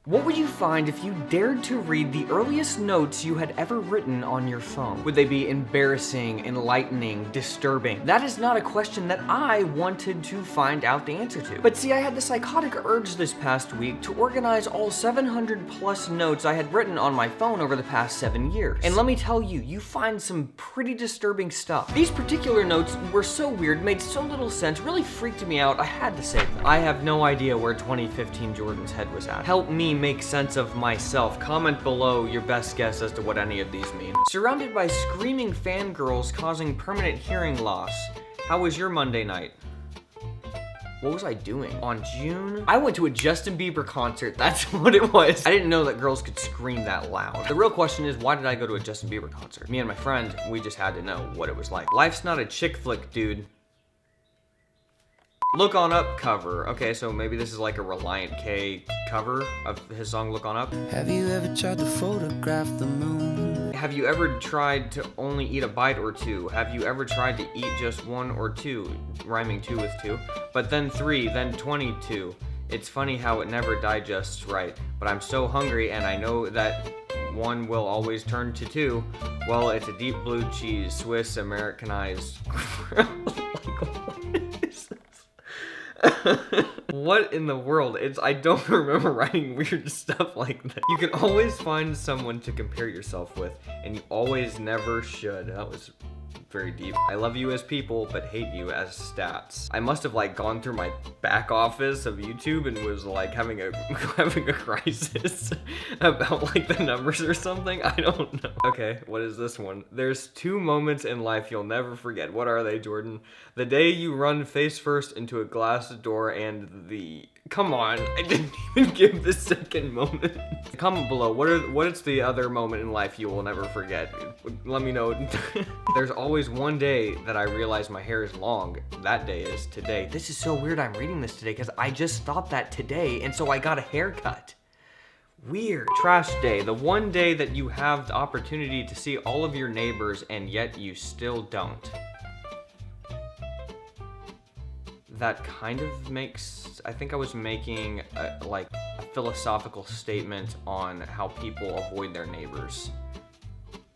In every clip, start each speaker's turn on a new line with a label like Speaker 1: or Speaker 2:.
Speaker 1: What would you find if you dared to read the earliest notes you had ever written on your phone? Would they be embarrassing, enlightening, disturbing? That is not a question that I wanted to find out the answer to. But see, I had the psychotic urge this past week to organize all 700 plus notes I had written on my phone over the past 7 years. And let me tell you, you find some pretty disturbing stuff. These particular notes were so weird, made so little sense, really freaked me out, I had to save them. I have no idea where 2015 Jordan's head was at. Help me make sense of myself. Comment below your best guess as to what any of these mean. Surrounded by screaming fangirls causing permanent hearing loss. How was your Monday night? What was I doing? On June? I went to a Justin Bieber concert. That's what it was. I didn't know that girls could scream that loud. The real question is, why did I go to a Justin Bieber concert? Me and my friend, we just had to know what it was like. Life's not a chick flick, dude. Look On Up cover. Okay, so maybe this is like a Reliant K cover of his song Look On Up.
Speaker 2: Have you ever tried to photograph the moon?
Speaker 1: Have you ever tried to only eat a bite or two? Have you ever tried to eat just one or two? Rhyming two with two. But then three, then 22. It's funny how it never digests right. But I'm so hungry and I know that one will always turn to two. Well, it's a deep blue cheese, Swiss Americanized. What in the world? I don't remember writing weird stuff like that. You can always find someone to compare yourself with, and you always never should. That was very deep. I love you as people, but hate you as stats. I must have like gone through my back office of YouTube and was like having a crisis about like the numbers or something. I don't know. Okay, what is this one? There's 2 moments in life you'll never forget. What are they, Jordan? The day you run face first into a glass door and the... Come on, I didn't even give the second moment. Comment below, what is the other moment in life you will never forget? Let me know. There's always one day that I realize my hair is long. That day is today. This is so weird I'm reading this today because I just thought that today and so I got a haircut. Weird. Trash day, the one day that you have the opportunity to see all of your neighbors and yet you still don't. That kind of makes, I think I was making a philosophical statement on how people avoid their neighbors.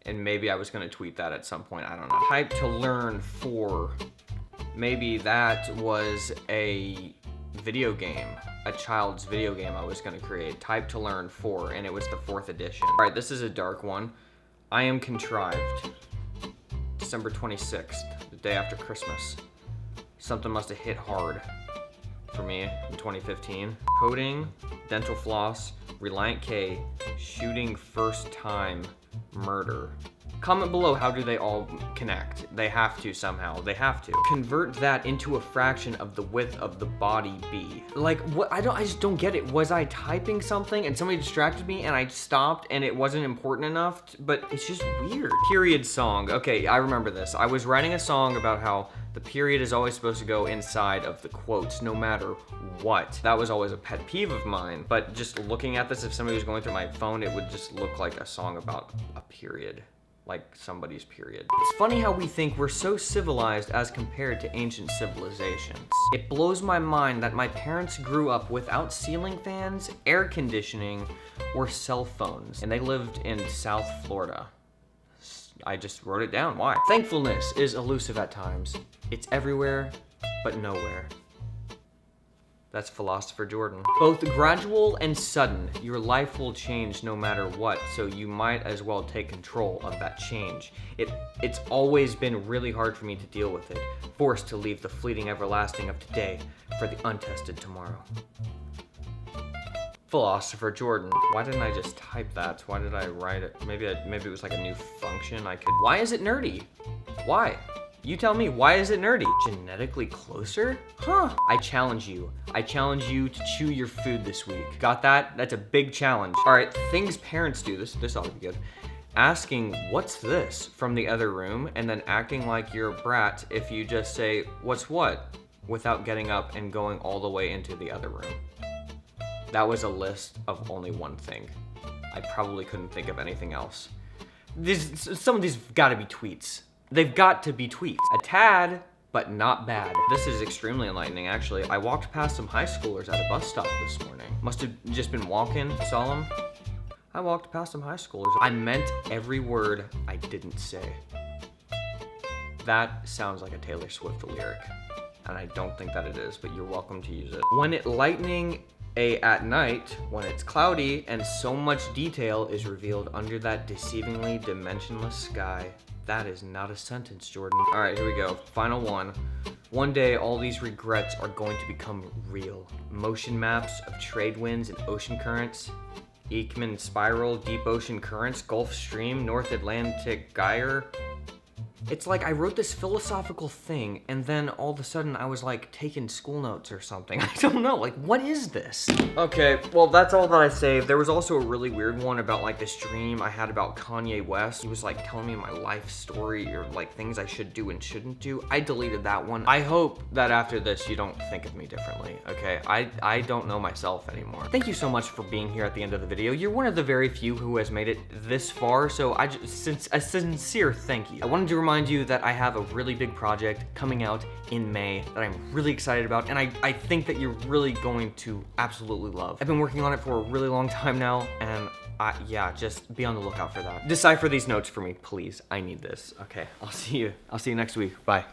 Speaker 1: And maybe I was gonna tweet that at some point, I don't know. Type to learn 4. Maybe that was a video game, a child's video game I was gonna create. Type to learn 4, and it was the 4th edition. All right, this is a dark one. I am contrived. December 26th, the day after Christmas. Something must have hit hard for me in 2015. Coding, dental floss, Reliant K, shooting first time, murder. Comment below, how do they all connect? They have to somehow, they have to. Convert that into a fraction of the width of the body B. Like, what, I just don't get it. Was I typing something and somebody distracted me and I stopped and it wasn't important enough, but it's just weird. Period song, okay, I remember this. I was writing a song about how the period is always supposed to go inside of the quotes, no matter what. That was always a pet peeve of mine, but just looking at this, if somebody was going through my phone, it would just look like a song about a period. Like somebody's period. It's funny how we think we're so civilized as compared to ancient civilizations. It blows my mind that my parents grew up without ceiling fans, air conditioning, or cell phones, and they lived in South Florida. I just wrote it down, why? Thankfulness is elusive at times. It's everywhere, but nowhere. That's Philosopher Jordan. Both gradual and sudden, your life will change no matter what, so you might as well take control of that change. It's always been really hard for me to deal with it, forced to leave the fleeting everlasting of today for the untested tomorrow. Philosopher Jordan. Why didn't I just type that? Why did I write it? Maybe it was like a new function I could... Why is it nerdy? Why? You tell me, why is it nerdy? Genetically closer? Huh. I challenge you. I challenge you to chew your food this week. Got that? That's a big challenge. All right, things parents do, this ought to be good. Asking, what's this, from the other room, and then acting like you're a brat if you just say, what's what, without getting up and going all the way into the other room. That was a list of only one thing. I probably couldn't think of anything else. Some of these gotta be tweets. They've got to be tweets. A tad but not bad. This is extremely enlightening, actually. I walked past some high schoolers at a bus stop this morning. Must have just been walking, saw them. I walked past some high schoolers. I meant every word I didn't say. That sounds like a Taylor Swift lyric, and I don't think that it is, but you're welcome to use it. When it lightning at night, when it's cloudy and so much detail is revealed under that deceivingly dimensionless sky. That is not a sentence, Jordan. All right, here we go. Final one. One day, all these regrets are going to become real. Motion maps of trade winds and ocean currents. Ekman spiral, deep ocean currents, Gulf Stream, North Atlantic gyre. It's like I wrote this philosophical thing, and then all of a sudden I was like taking school notes or something. I don't know, like what is this? Okay, well that's all that I saved. There was also a really weird one about like this dream I had about Kanye West. He was like telling me my life story or like things I should do and shouldn't do. I deleted that one. I hope that after this you don't think of me differently, okay? I don't know myself anymore. Thank you so much for being here at the end of the video. You're one of the very few who has made it this far, so a sincere thank you. I wanted to remind you that I have a really big project coming out in May that I'm really excited about, and I think that you're really going to absolutely love. I've been working on it for a really long time now, and yeah, just be on the lookout for that. Decipher these notes for me, please. I need this. Okay, I'll see you next week. Bye.